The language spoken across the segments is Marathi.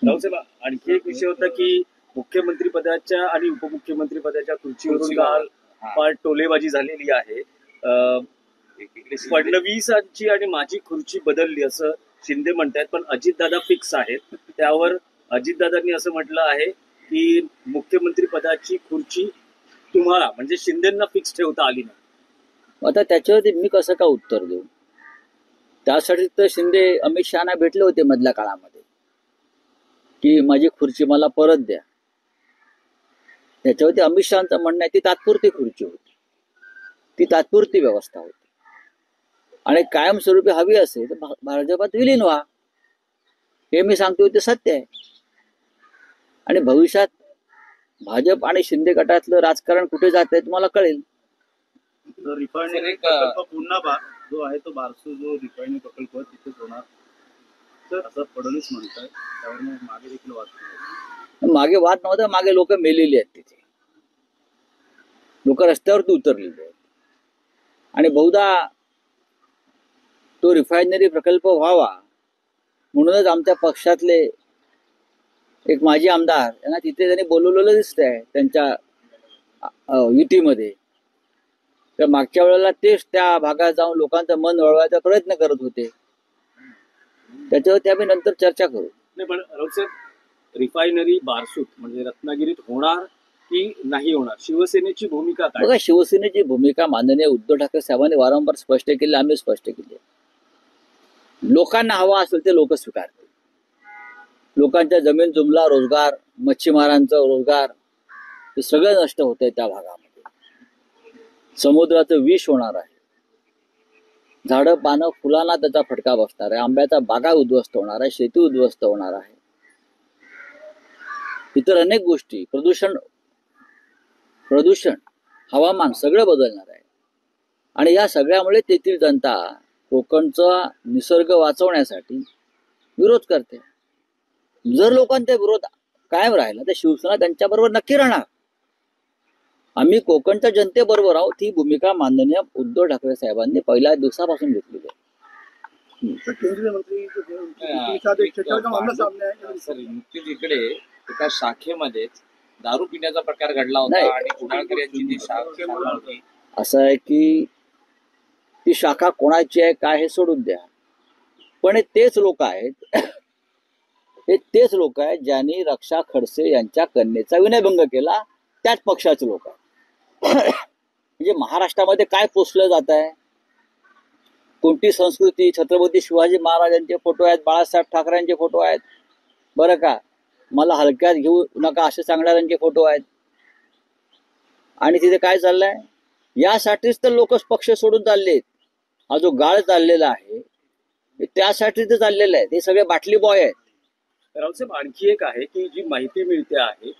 रावसाहेब, आणखी एक विषय होता की मुख्यमंत्री पदाच्या आणि उपमुख्यमंत्री पदाच्या खुर्चीवरून काल फार टोलेबाजी झालेली आहे. फडणवीसांची आणि माझी खुर्ची बदलली असं शिंदे म्हणतात, पण अजितदादा फिक्स आहेत. त्यावर अजितदादांनी असं म्हटलं आहे की मुख्यमंत्री पदाची खुर्ची तुम्हाला म्हणजे शिंदेंना फिक्स ठेवता आली नाही. आता त्याच्यावरती मी कसं का उत्तर देऊ? त्यासाठी तर शिंदे अमित शहाना भेटले होते मधल्या काळामध्ये की माझी खुर्ची मला परत द्या. त्याच्यावरती अमित शहाचं म्हणणं आहे ती तात्पुरती खुर्ची होती, ती तात्पुरती व्यवस्था होती आणि कायमस्वरूपी हवी असेल तर भाजपात विलीन व्हा, हे मी सांगतोय ते सत्य आहे. आणि भविष्यात भाजप आणि शिंदे गटातलं राजकारण कुठे जात आहे तुम्हाला कळेल. रिफायनरी प्रकल्प पुन्हा जो आहे तो बारसू जो रिफायनरी प्रकल्प तिथेच होणार तर असं फडणवीस म्हणतात. त्यावर मागे देखील मागे वाद नव्हता, मागे लोक मेलेली आहेत, तिथे लोक रस्त्यावरती उतरलेली आहेत आणि बहुधा तो रिफायनरी प्रकल्प व्हावा म्हणूनच आमच्या पक्षातले एक माजी आमदार यांना तिथे त्यांनी बोलवलेलं दिसतंय त्यांच्या युतीमध्ये. तर मागच्या वेळेला तेच त्या भागात जाऊन लोकांचं मन वळवायचा प्रयत्न करत होते. त्याच्यावरती आम्ही नंतर चर्चा करू. नाही पण रावसाहेब, रिफायनरी बारसूत म्हणजे रत्नागिरीत होणार की नाही होणार, शिवसेनेची भूमिका काय? बघा, शिवसेनेची भूमिका माननीय उद्धव ठाकरे साहेबांनी वारंवार स्पष्ट केली, आम्ही स्पष्ट केली. लोकांना हवा असेल ते लोक स्वीकारतील. लोकांच्या जमीन जुमला, रोजगार, मच्छीमारांचा रोजगार हे सगळं नष्ट होतंय त्या भागामध्ये. समुद्राचं विष होणार आहे, झाडं पानं फुलांना त्याचा फटका बसणार आहे, आंब्याचा बागा उद्ध्वस्त होणार आहे, शेती उद्ध्वस्त होणार आहे, इतर अनेक गोष्टी, प्रदूषण, हवामान सगळं बदलणार आहे. आणि या सगळ्यामुळे तेथील जनता कोकणचा निसर्ग वाचवण्यासाठी विरोध करते. जर लोकांचा विरोध कायम राहिला तर शिवसेना त्यांच्याबरोबर नक्की राहणार. आम्ही कोकणच्या जनतेबरोबर आहोत, ही भूमिका माननीय उद्धव ठाकरे साहेबांनी पहिल्या दिवसापासून घेतलेली आहे. केंद्रीय मंत्री नुकतीच इकडे एका शाखेमध्ये दारू पिण्याचा प्रकार घडला होता आणि कुणाळकर यांची जी शाखा होती. असं आहे की ती शाखा कोणाची आहे काय हे सोडून द्या, पण हे तेच लोक आहेत, हे तेच लोक आहेत ज्यांनी रक्षा खडसे यांच्या कन्येचा विनयभंग केला, त्याच पक्षाचे लोक आहेत. म्हणजे महाराष्ट्रामध्ये काय पोचलं जात आहे, कोणती संस्कृती, छत्रपती शिवाजी महाराजांचे फोटो आहेत, बाळासाहेब ठाकरेंचे फोटो आहेत, बरं का, मला हलक्यात घेऊ नका असे सांगणाऱ्यांचे फोटो आहेत. आणि तिथे काय चाललंय, यासाठीच तर लोक पक्ष सोडून चाललेत. हा जो गाळ चाललेला आहे त्यासाठीच चाललेला आहे, ते सगळे बाटली बॉय आहेत. रावसाहेब, आणखी एक आहे की जी माहिती मिळते आहे,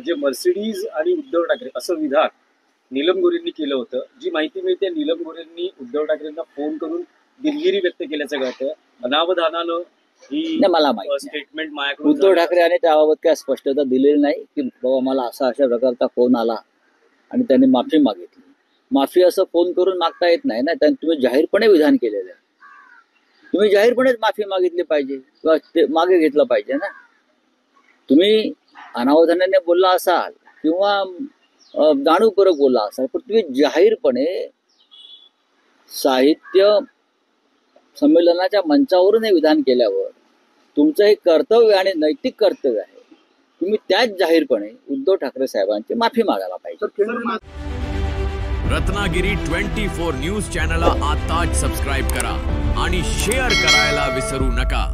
जे मर्सिडीज आणि उद्धव ठाकरे असं विधान नीलम गोरेंनी केलं होतं. जी माहिती मिळते, नीलम गोरेंनी उद्धव ठाकरेंना फोन करून दिलगिरी व्यक्त केल्याचं कळतंय. अनावधानानं ही मला माहिती स्टेटमेंट माझ्याकडून उद्धव ठाकरे यांनी त्याबाबत काय स्पष्टता दिलेली नाही की बाबा मला अशा प्रकारचा फोन आला आणि त्यांनी माफी मागितली. माफी असं फोन करून मागता येत नाही ना, त्यांनी तुम्ही जाहीरपणे विधान केलेलं आहे, तुम्ही जाहीरपणेच माफी मागितली पाहिजे किंवा ते मागे घेतलं पाहिजे ना. तुम्ही अनावधानाने बोलला असाल किंवा जाणीवपूर्वक बोलला असाल, पण तुम्ही जाहीरपणे साहित्य संमेलनाच्या मंचावरून हे विधान केल्यावर तुमचं हे कर्तव्य आणि नैतिक कर्तव्य आहे, तुम्ही त्याच जाहीरपणे उद्धव ठाकरे साहेबांची माफी मागायला पाहिजे. रत्नागिरी 24 न्यूज चॅनलला आताच सबस्क्राईब करा आणि शेअर करायला विसरू नका.